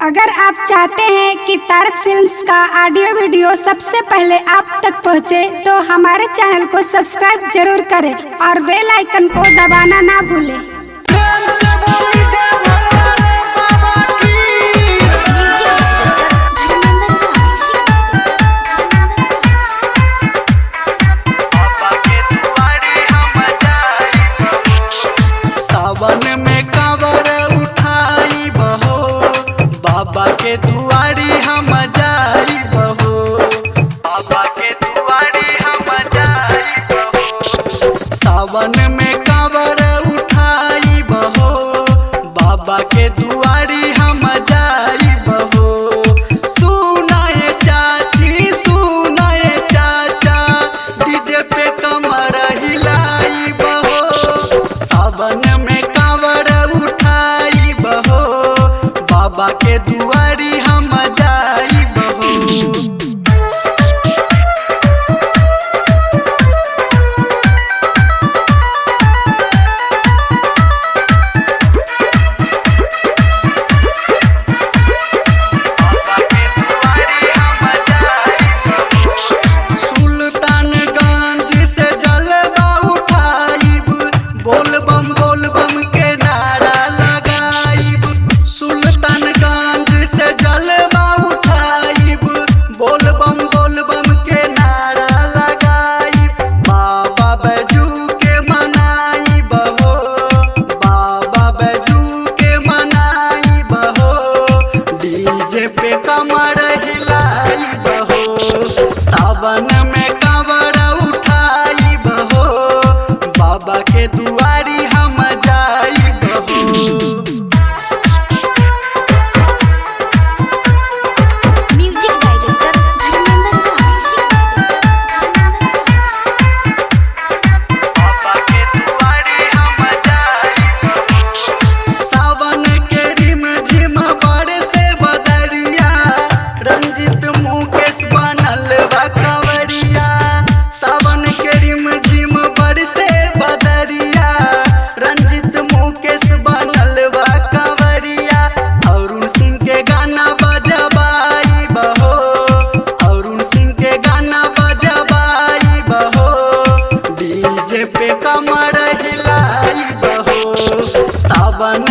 अगर आप चाहते हैं कि तारक फिल्म्स का ऑडियो वीडियो सबसे पहले आप तक पहुंचे, तो हमारे चैनल को सब्सक्राइब जरूर करें और बेल आइकन को दबाना ना भूलें। सावन में कांवर उठाई बहो, बाबा के दुआरी हम जाई बहो, बाबा के दुआरी हम जाई बहो। सावन में कांवर उठाई बहो, बाबा के दुआरी हम जाई बहो। सुनाए चाची सुनाए चाचा, डीजे पे कमर हिलाई बहो। सावन में कांवर उठाई बहो, बाबा के दुआरी हम जाई बहो। सुल्तानगंज से जलवा उठाइब, बोल बम के नारा लगाइब। सुल्तानगंज से जलवा उठाइब, बोल बम के नारा लगाइब। बाबा बैजू के मनाइब हो, बाबा बैजू के मनाइब हो। डीजे पे कमर हिलाइब हो, सावन में कांवर उठाई बहो, बाबा के दुआरी हम जाई बहो। म्यूजिक डायरेक्टर धर्मेंद्र राज। बाबा के दुआरी हम जाई बहो। सावन के रिम झिम बरसे बदरिया, रंजित मुकेश बनल बा कंवरिया। सावन के रिम झिम बरसे बदरिया, रंजित मुकेश बनल बा कंवरिया। अरुण सिंह के गाना बजबाई बहो, अरुण सिंह के गाना बजबाई बहो। डीजे पे कमर हिलाई बहो, सावन